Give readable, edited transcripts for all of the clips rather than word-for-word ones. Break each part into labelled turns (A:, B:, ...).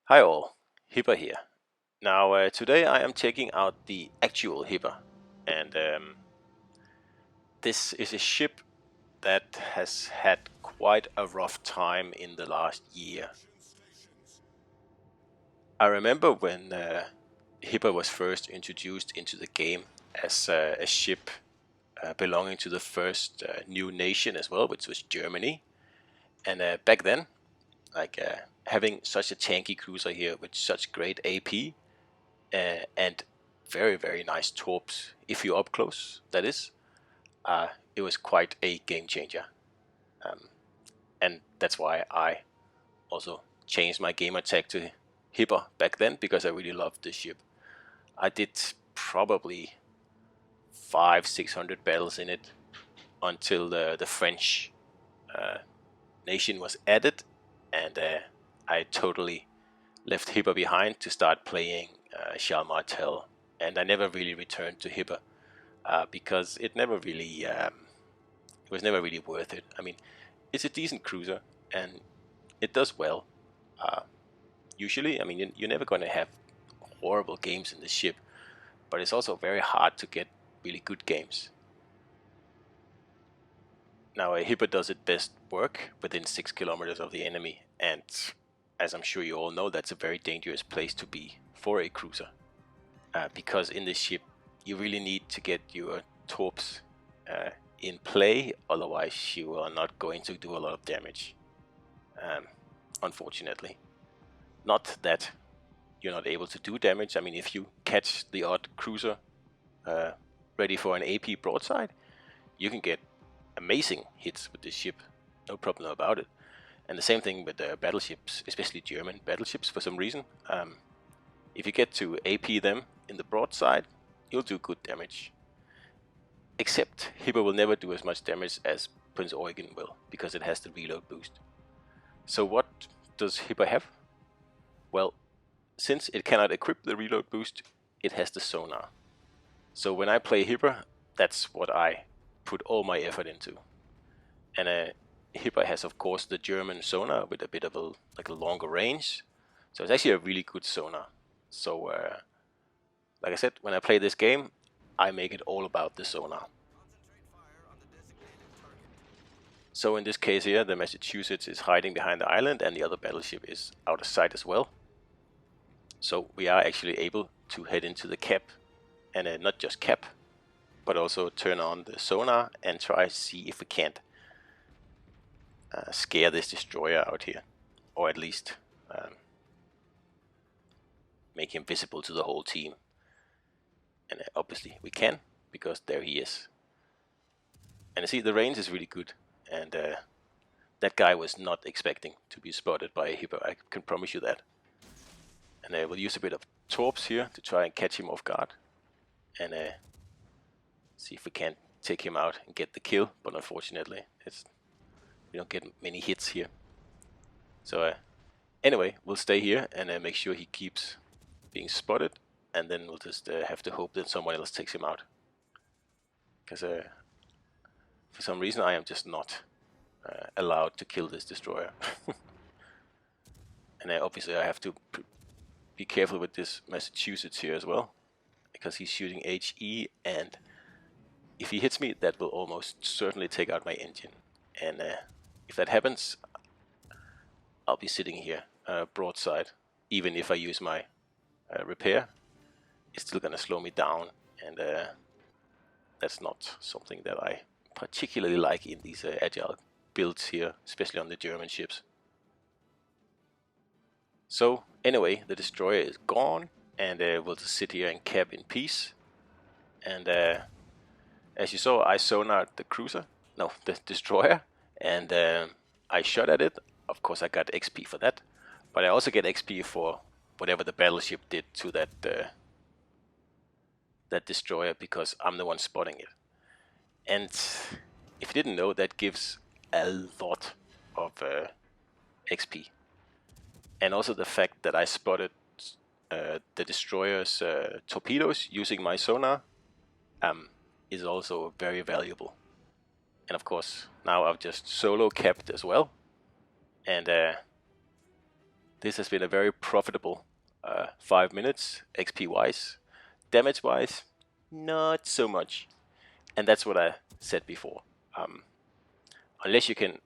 A: Hi all, Hipper here. Now today I am checking out the actual Hipper, and this is a ship that has had quite a rough time in the last year. I remember when Hipper was first introduced into the game as a ship belonging to the first new nation as well, which was Germany. And back then, having such a tanky cruiser here with such great AP and very, very nice torps if you're up close, that is. It was quite a game changer. Um, and that's why I also changed my gamer tag to Hipper back then, because I really loved this ship. I did probably 600 battles in it until the French uh, nation was added, and I totally left Hipper behind to start playing Charles Martel, and I never really returned to Hipper because it was never really worth it. I mean, it's a decent cruiser and it does well. Uh, Usually, I mean, you're never going to have horrible games in the ship, but it's also very hard to get really good games. Now, a Hipper does its best work within 6 kilometers of the enemy, and as I'm sure you all know, that's a very dangerous place to be for a cruiser, because in this ship you really need to get your torps in play, otherwise you are not going to do a lot of damage. Um, Unfortunately, not that you're not able to do damage. I mean, if you catch the odd cruiser uh, ready for an AP broadside, you can get amazing hits with this ship, no problem about it. And the same thing with the battleships, especially German battleships for some reason. If you get to AP them in the broadside, you'll do good damage. Except Hipper will never do as much damage as Prince Eugen will, because it has the reload boost. So what does Hipper have? Well, since it cannot equip the reload boost, it has the sonar. So when I play Hipper, that's what I put all my effort into. And Hipper has, of course, the German sonar with a bit of a longer range. So it's actually a really good sonar. So, like I said, when I play this game, I make it all about the sonar. So in this case here, the Massachusetts is hiding behind the island and the other battleship is out of sight as well. So we are actually able to head into the cap, and not just cap, but also turn on the sonar and try to see if we can't scare this destroyer out here, or at least make him visible to the whole team. And obviously we can, because there he is. And you see, the range is really good, and that guy was not expecting to be spotted by a Hipper, I can promise you that. And we'll use a bit of torps here to try and catch him off guard, and see if we can take him out and get the kill. But unfortunately, we don't get many hits here. So anyway, we'll stay here and make sure he keeps being spotted, and then we'll just have to hope that someone else takes him out. Because for some reason I am just not allowed to kill this destroyer. And obviously I have to be careful with this Massachusetts here as well, because he's shooting HE, and if he hits me, that will almost certainly take out my engine. And if that happens, I'll be sitting here broadside. Even if I use my repair, it's still gonna slow me down, and that's not something that I particularly like in these agile builds here, especially on the German ships. So anyway, the destroyer is gone, and we'll just sit here and cap in peace. And as you saw, I sonared the cruiser, no, the destroyer, and I shot at it. Of course, I got XP for that, but I also get XP for whatever the battleship did to that destroyer, because I'm the one spotting it. And if you didn't know, that gives a lot of XP. And also the fact that I spotted the destroyer's torpedoes using my sonar is also very valuable. And of course, now I've just solo capped as well. And this has been a very profitable 5 minutes XP wise. Damage wise, not so much. And that's what I said before. Unless you can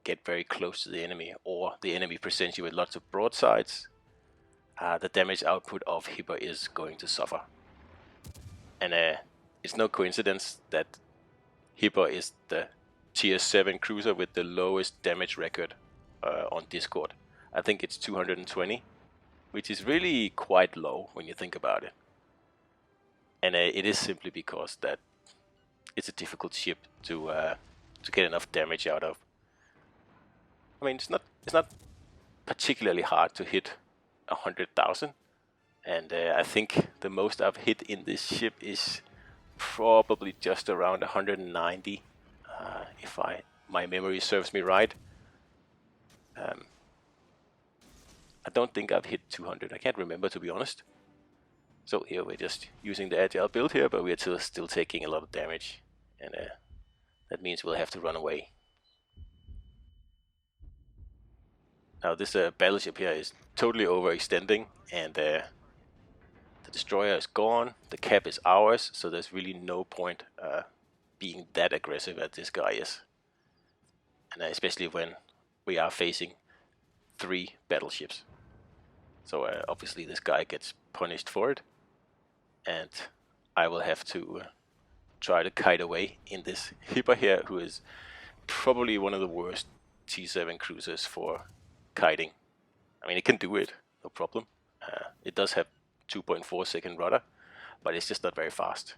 A: get very close to the enemy, or the enemy presents you with lots of broadsides, the damage output of Hipper is going to suffer. And it's no coincidence that Hipper is the tier 7 cruiser with the lowest damage record on Discord. I think it's 220, which is really quite low when you think about it. And it is simply because that it's a difficult ship to get enough damage out of. I mean, it's not particularly hard to hit 100,000, and I think the most I've hit in this ship is probably just around 190, if my memory serves me right. I don't think I've hit 200. I can't remember, to be honest. So here we're just using the agile build here, but we're still taking a lot of damage, and that means we'll have to run away. Now this battleship here is totally overextending, and the destroyer is gone, the cap is ours, so there's really no point being that aggressive as this guy is. And especially when we are facing 3 battleships. So obviously this guy gets punished for it, and I will have to try to kite away in this Hipper here, who is probably one of the worst T7 cruisers for kiting. I mean, it can do it, no problem. It does have 2.4 second rudder, but it's just not very fast.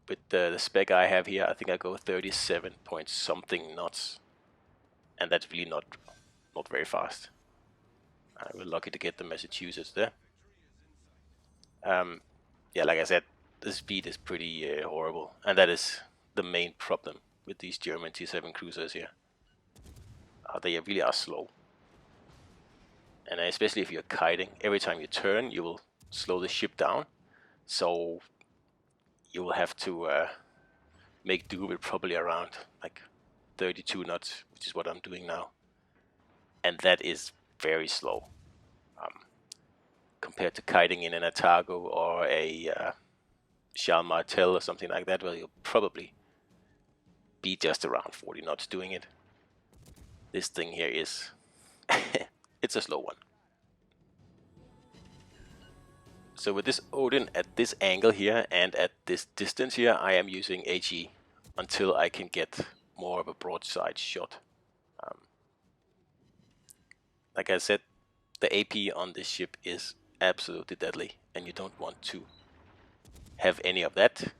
A: With the spec I have here, I think I go 37 point something knots, and that's really not very fast. We're lucky to get the Massachusetts there. Yeah, like I said, the speed is pretty horrible, and that is the main problem with these German T7 cruisers here. They really are slow, and especially if you're kiting, every time you turn, you will slow the ship down, so you will have to make do with probably around like 32 knots, which is what I'm doing now, and that is very slow. Compared to kiting in an Atago or a Charles Martel or something like that, well, you'll probably be just around 40 knots doing it. This thing here is it's a slow one. So with this Odin at this angle here and at this distance here, I am using HE until I can get more of a broadside shot. Like I said, the AP on this ship is absolutely deadly, and you don't want to have any of that,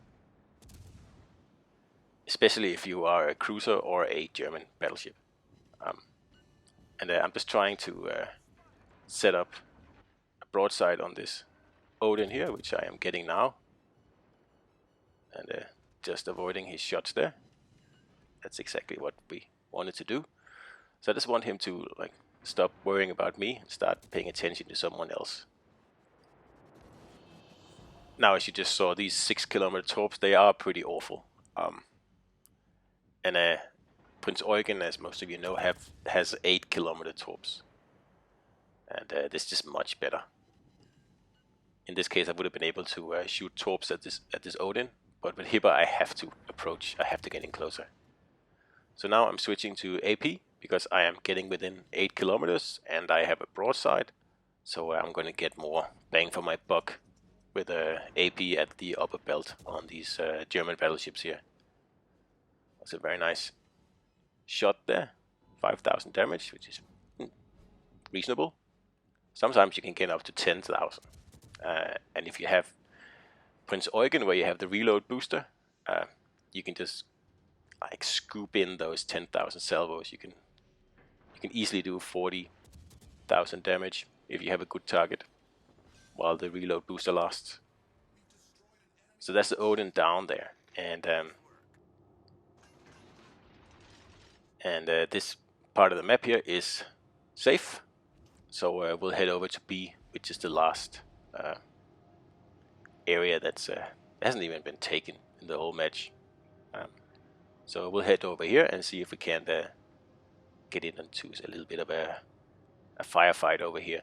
A: especially if you are a cruiser or a German battleship. And I'm just trying to set up a broadside on this Odin here, which I am getting now, and just avoiding his shots there. That's exactly what we wanted to do. So I just want him to like stop worrying about me and start paying attention to someone else. Now, as you just saw, these 6 kilometer torps, they are pretty awful. And Prince Eugen, as most of you know, has 8 kilometer torps, and this is just much better. In this case, I would have been able to shoot torps at this Odin, but with Hipper, I have to approach. I have to get in closer. So now I'm switching to AP because I am getting within 8 kilometers, and I have a broadside, so I'm going to get more bang for my buck with AP at the upper belt on these German battleships here. That's a very nice shot there, 5,000 damage, which is reasonable. Sometimes you can get up to 10,000, and if you have Prince Eugen, where you have the reload booster, you can just like scoop in those 10,000 salvos. You can easily do 40,000 damage if you have a good target, while the reload booster lasts. So that's the Odin down there, and this part of the map here is safe. So we'll head over to B, which is the last area that's hasn't even been taken in the whole match. So we'll head over here and see if we can get in into a little bit of a a firefight over here.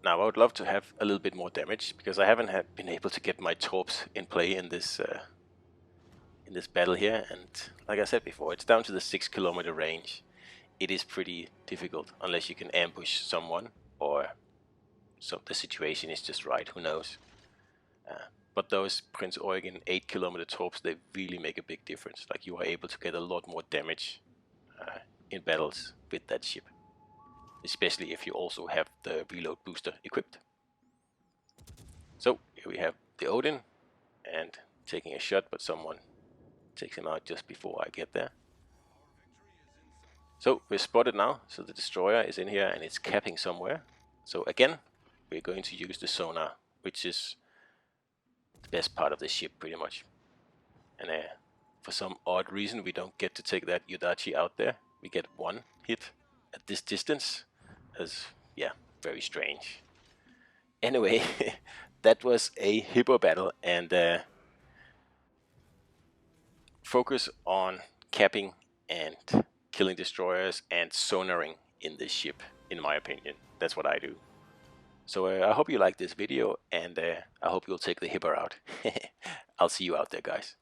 A: Now I would love to have a little bit more damage, because I haven't been able to get my torps in play in this battle here, and like I said before, it's down to the 6 kilometer range. It is pretty difficult unless you can ambush someone, or so the situation is just right, who knows. But those Prince Eugen 8 kilometer torps, they really make a big difference. Like, you are able to get a lot more damage in battles with that ship, especially if you also have the reload booster equipped. So here we have the Odin, and taking a shot, but someone takes him out just before I get there. So we're spotted now, so the destroyer is in here and it's capping somewhere. So again, we're going to use the sonar, which is the best part of the ship pretty much. And for some odd reason we don't get to take that Yudachi out there. We get one hit at this distance. As, yeah, very strange. Anyway, that was a Hippo battle, and focus on capping and killing destroyers and sonaring in this ship, in my opinion. That's what I do. So I hope you like this video, and I hope you'll take the Hippo out. I'll see you out there, guys.